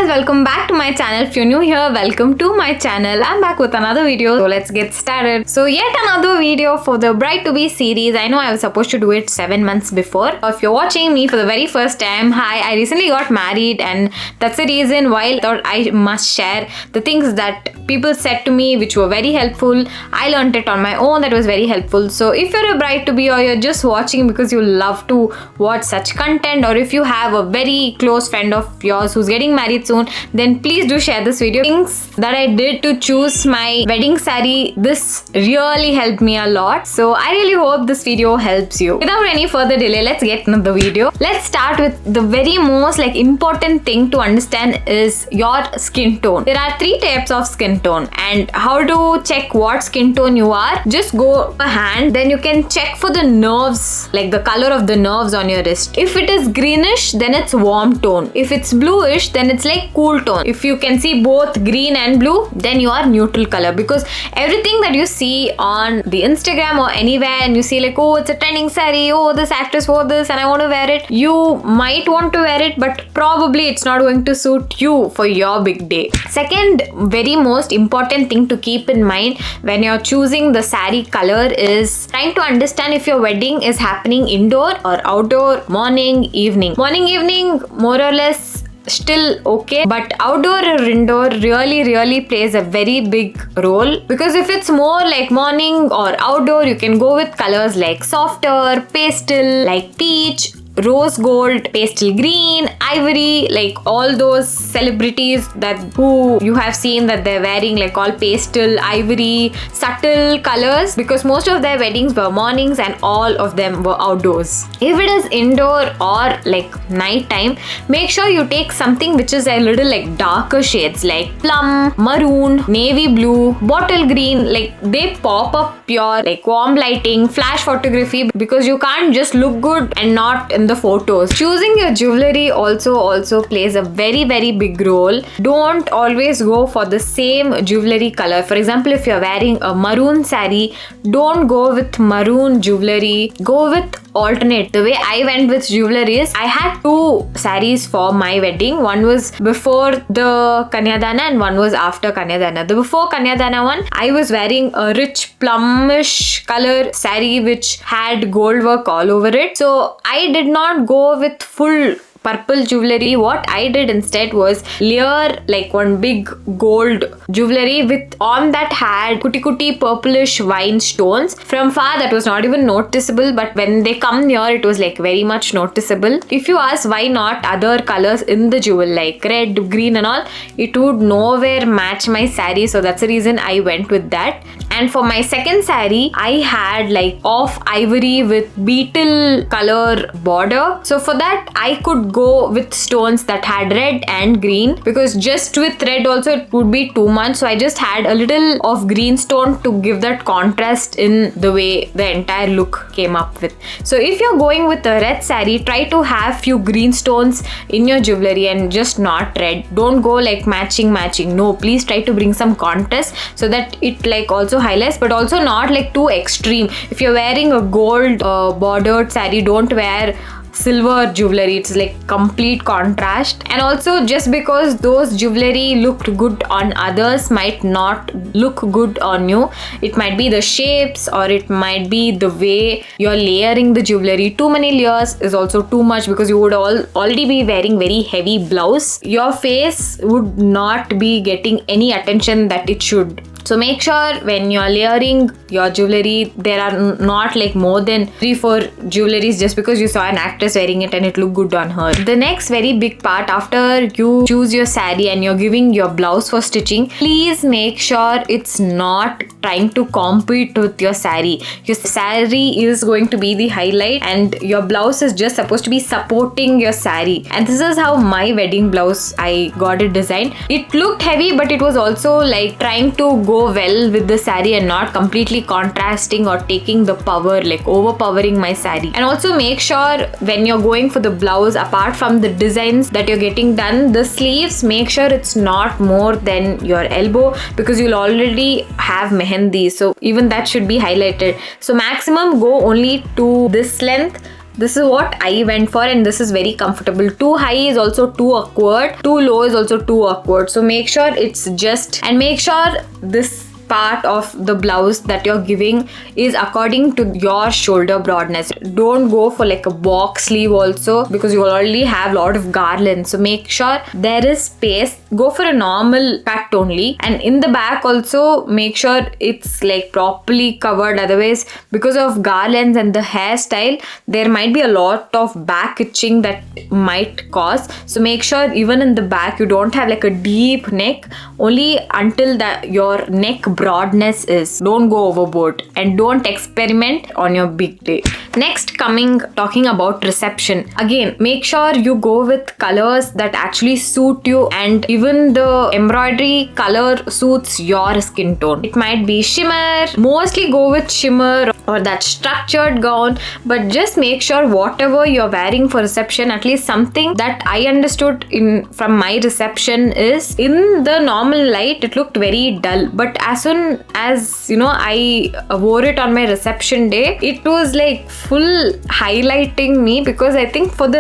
welcome back to my channel. If you're new here, welcome to my channel. I'm back with another video, so let's get started. So yet another video for the Bride to Be series. I know I was supposed to do it 7 months before. If you're watching me for the very first time, hi, I recently got married and that's the reason why I thought I must share the things that people said to me which were very helpful. I learned it on my own, that was very helpful. So if you're a bride to be or you're just watching because you love to watch such content, or if you have a very close friend of yours who's getting married soon, then please do share this video. Things that I did to choose my wedding saree, this really helped me a lot. So I really hope this video helps you. Without any further delay, let's get into the video. Let's start with the very most important thing to understand is your skin tone. There are 3 types of skin tone, and how to check what skin tone you are, just go a hand, then you can check for the nerves, like the color of the nerves on your wrist. If it is greenish, then it's warm tone. If it's bluish, then it's like cool tone. If you can see both green and blue, then you are neutral color, because everything that you see on the Instagram or anywhere and you see like, oh, it's a trending saree, oh, this actress wore this and I want to wear it, you might want to wear it, but probably it's not going to suit you for your big day. Second very most important thing to keep in mind when you're choosing the saree color is trying to understand if your wedding is happening indoor or outdoor, morning, evening. Morning, evening, more or less still okay, but outdoor or indoor really plays a very big role, because if it's more like morning or outdoor, you can go with colors like softer, pastel, like peach, rose gold, pastel green, ivory, like all those celebrities that who you have seen that they're wearing like all pastel, ivory, subtle colors, because most of their weddings were mornings and all of them were outdoors. If it is indoor or like night time, make sure you take something which is a little like darker shades like plum, maroon, navy blue, bottle green, like they pop up pure like warm lighting, flash photography, because you can't just look good and not in the photos. Choosing your jewelry also plays a very big role. Don't always go for the same jewelry color. For example, if you're wearing a maroon saree, don't go with maroon jewelry, go with alternate. The way I went with jewelry is I had 2 sarees for my wedding. One was before the Kanyadana and one was after Kanyadana. The before Kanyadana one, I was wearing a rich plumish color saree which had gold work all over it. So I did not go with full purple jewelry. What I did instead was layer like one big gold jewelry with on that had kuti purplish wine stones. From far that was not even noticeable, but when they come near it was like very much noticeable. If you ask why not other colors in the jewel like red, green and all, it would nowhere match my saree, so that's the reason I went with that. And for my second saree, I had like off ivory with beetle color border. So for that I could go with stones that had red and green, because just with red also it would be too much. So I just had a little of green stone to give that contrast in the way the entire look came up with. So if you're going with a red saree, try to have few green stones in your jewelry and just not red. Don't go like matching. No, please try to bring some contrast so that it like also highlights, but also not like too extreme. If you're wearing a gold bordered saree, don't wear silver jewelry. It's like complete contrast. And also, just because those jewelry looked good on others might not look good on you. It might be the shapes, or it might be the way you're layering the jewelry. Too many layers is also too much, because you would already be wearing very heavy blouse. Your face would not be getting any attention that it should. So make sure when you're layering your jewelry, there are not like more than 3-4 jewelries just because you saw an actress wearing it and it looked good on her. The next very big part, after you choose your saree and you're giving your blouse for stitching, please make sure it's not trying to compete with your saree. Your saree is going to be the highlight and your blouse is just supposed to be supporting your saree. And this is how my wedding blouse, I got it designed. It looked heavy, but it was also like trying to go well with the saree and not completely contrasting or taking the power, like overpowering my saree. And also make sure when you're going for the blouse, apart from the designs that you're getting done, the sleeves, make sure it's not more than your elbow, because you'll already have mehendi, so even that should be highlighted. So maximum go only to this length, this is what I went for, and this is very comfortable. Too high is also too awkward, too low is also too awkward. So make sure it's just, and make sure this part of the blouse that you're giving is according to your shoulder broadness. Don't go for like a box sleeve also, because you already have a lot of garland. So make sure there is space. Go for a normal cut only, and in the back also make sure it's like properly covered. Otherwise, because of garlands and the hairstyle, there might be a lot of back itching that might cause. So make sure even in the back you don't have like a deep neck, only until that your neck broadness is. Don't go overboard and don't experiment on your big day. Next, talking about reception. Again, make sure you go with colors that actually suit you, and even the embroidery color suits your skin tone. It might be shimmer, mostly go with shimmer or that structured gown, but just make sure whatever you're wearing for reception, at least something that I understood from my reception is, in the normal light it looked very dull, but as soon as I wore it on my reception day, it was like full highlighting me, because I think when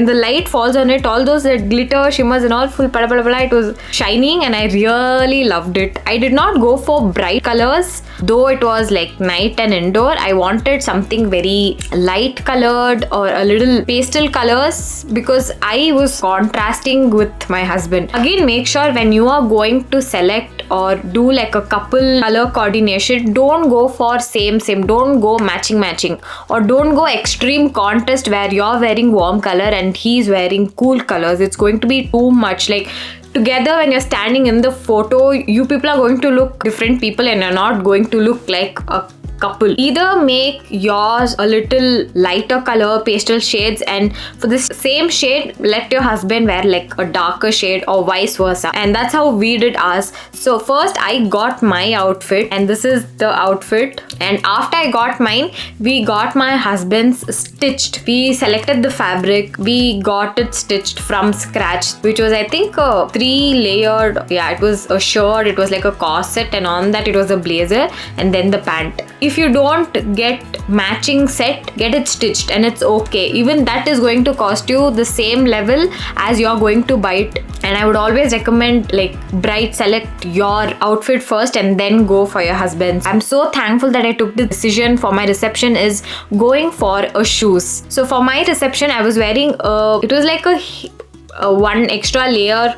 the light falls on it, all those glitter shimmers and all full blah, blah, blah, it was shining, and I really loved it. I did not go for bright colors, though it was like night and indoor. I wanted something very light colored or a little pastel colors, because I was contrasting with my husband. Again, make sure when you are going to select or do like a couple color coordination, don't go for same, don't go matching, or don't go extreme contrast where you're wearing warm color and he's wearing cool colors. It's going to be too much. Like, together when you're standing in the photo, you people are going to look different people and you're not going to look like a couple. Either make yours a little lighter color, pastel shades, and for this same shade, let your husband wear like a darker shade, or vice versa. And that's how we did ours. So first I got my outfit, and this is the outfit. And after I got mine, we got my husband's stitched. We selected the fabric, we got it stitched from scratch, which was I think a 3-layered, it was a shirt, it was like a corset, and on that it was a blazer, and then the pant. If you don't get matching set, get it stitched, and it's okay. Even that is going to cost you the same level as you're going to buy it. And I would always recommend, like, bride, select your outfit first and then go for your husband's. I'm so thankful that I took the decision for my reception is going for a shoes. So for my reception, I was wearing it was like a one extra layer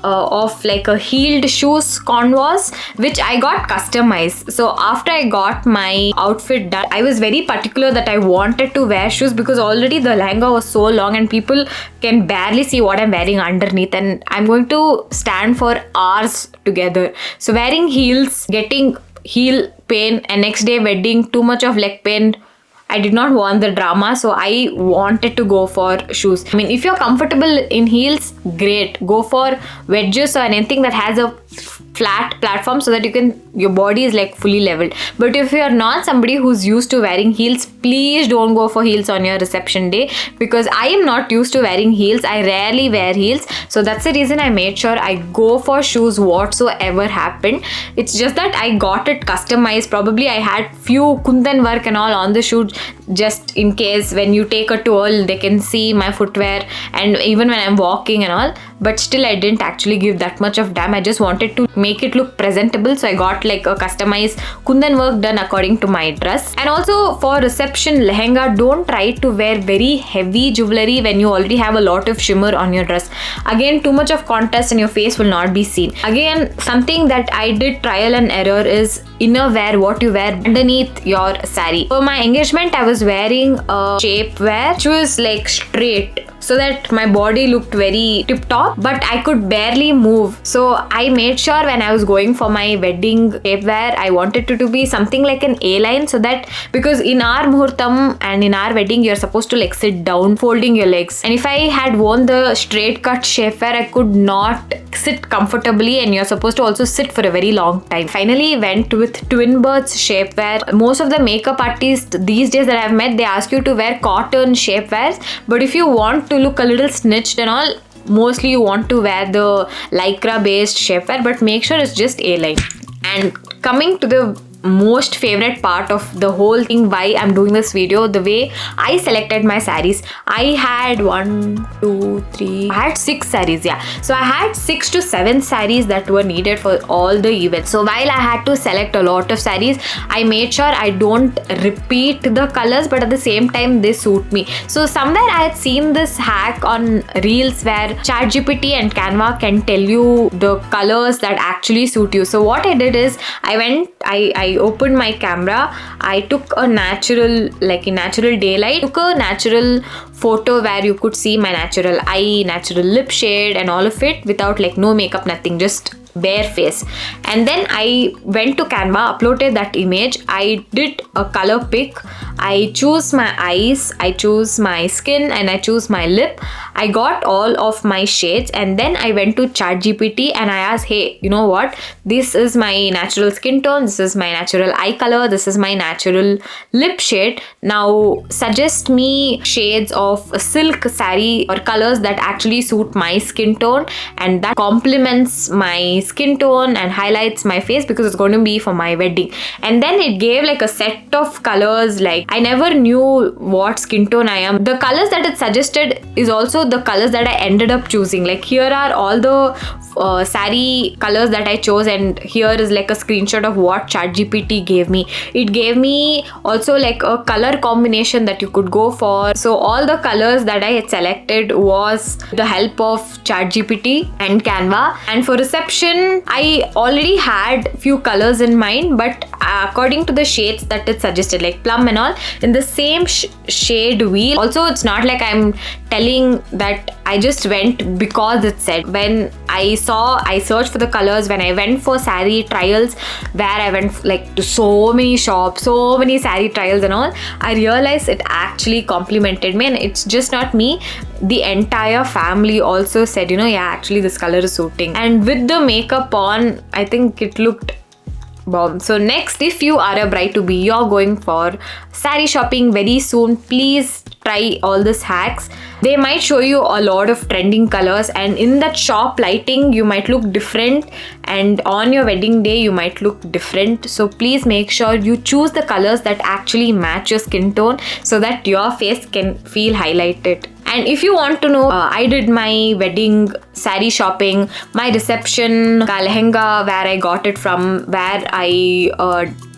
of like a heeled shoes canvas, which I got customized. So after I got my outfit done, I was very particular that I wanted to wear shoes, because already the lehenga was so long and people can barely see what I'm wearing underneath, and I'm going to stand for hours together. So wearing heels, getting heel pain, and next day wedding, too much of leg pain, I did not want the drama, so I wanted to go for shoes. I mean, if you're comfortable in heels, great. Go for wedges or anything that has a flat platform so that your body is like fully leveled. But if you're not somebody who's used to wearing heels, please don't go for heels on your reception day, because I am not used to wearing heels. I rarely wear heels. So that's the reason I made sure I go for shoes whatsoever happened. It's just that I got it customized. Probably I had few kundan work and all on the shoe, just in case when you take a tour, they can see my footwear, and even when I'm walking and all. But still, I didn't actually give that much of damn. I just wanted to make it look presentable, so I got like a customized kundan work done according to my dress. And also for reception lehenga, don't try to wear very heavy jewelry when you already have a lot of shimmer on your dress. Again, too much of contrast and your face will not be seen. Again, something that I did trial and error is inner wear, what you wear underneath your sari. For my engagement, I was wearing a shape wear which was like straight, so that my body looked very tip top, but I could barely move. So I made sure when I was going for my wedding shapewear, I wanted it to be something like an A-line, so that, because in our muhurtam and in our wedding, you're supposed to like sit down, folding your legs. And if I had worn the straight cut shapewear, I could not sit comfortably, and you're supposed to also sit for a very long time. Finally went with twin birds shapewear. Most of the makeup artists these days that I've met, they ask you to wear cotton shapewears, but if you want to look a little snitched and all, mostly you want to wear the lycra based shapewear, but make sure it's just A-line. And coming to the most favorite part of the whole thing, why I'm doing this video, the way I selected my sarees. I had 6 sarees, yeah. So I had 6 to 7 sarees that were needed for all the events. So while I had to select a lot of sarees, I made sure I don't repeat the colors, but at the same time they suit me. So somewhere I had seen this hack on Reels where ChatGPT and Canva can tell you the colors that actually suit you. So what I did is I opened my camera, I took a natural, like in natural daylight, took a natural photo where you could see my natural eye, natural lip shade and all of it without like no makeup, nothing, just bare face. And then I went to Canva, uploaded that image, I did a color pick, I choose my eyes, I choose my skin and I choose my lip. I got all of my shades and then I went to ChatGPT and I asked, hey, you know what, this is my natural skin tone, this is my natural eye color, this is my natural lip shade, now suggest me shades of a silk saree or colors that actually suit my skin tone and that complements my skin tone and highlights my face because it's going to be for my wedding. And then it gave like a set of colors, like I never knew what skin tone I am. The colors that it suggested is also the colors that I ended up choosing. Like here are all the saree colors that I chose and here is like a screenshot of what ChatGPT gave me. It gave me also like a color combination that you could go for. So all the colors that I had selected was the help of ChatGPT and Canva. And for reception, I already had few colors in mind, but according to the shades that it suggested, like plum and all, in the same shade wheel. Also, it's not like I'm telling that I just went because it said. When I searched for the colors, when I went for saree trials, where I went like to so many shops, so many saree trials and all, I realized it actually complimented me. And it's just not me, the entire family also said, you know, yeah, actually this color is suiting. And with the makeup on, I think it looked bomb. So next, if you are a bride-to-be, you're going for saree shopping very soon, please try all these hacks. They might show you a lot of trending colors and in that shop lighting you might look different and on your wedding day you might look different. So please make sure you choose the colors that actually match your skin tone so that your face can feel highlighted. And if you want to know, I did my wedding saree shopping, my reception lehenga, where I got it from, where I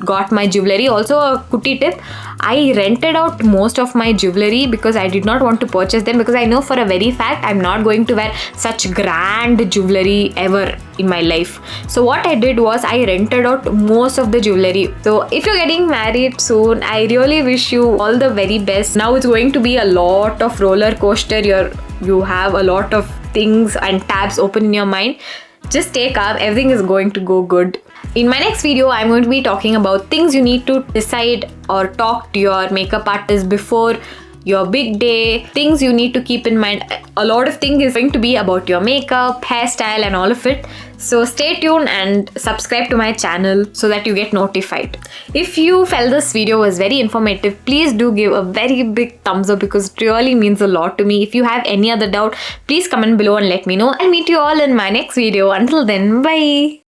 got my jewelry. Also a kutti tip, I rented out most of my jewelry because I did not want to purchase them because I know for a very fact I'm not going to wear such grand jewelry ever in my life. So what I did was I rented out most of the jewelry. So if you're getting married soon, I really wish you all the very best. Now it's going to be a lot of roller coaster. You have a lot of things and tabs open in your mind. Just stay calm, everything is going to go good. In my next video, I'm going to be talking about things you need to decide or talk to your makeup artist before your big day, things you need to keep in mind. A lot of things is going to be about your makeup, hairstyle and all of it. So stay tuned and subscribe to my channel so that you get notified. If you felt this video was very informative, please do give a very big thumbs up because it really means a lot to me. If you have any other doubt, please comment below and let me know. I'll meet you all in my next video. Until then, bye.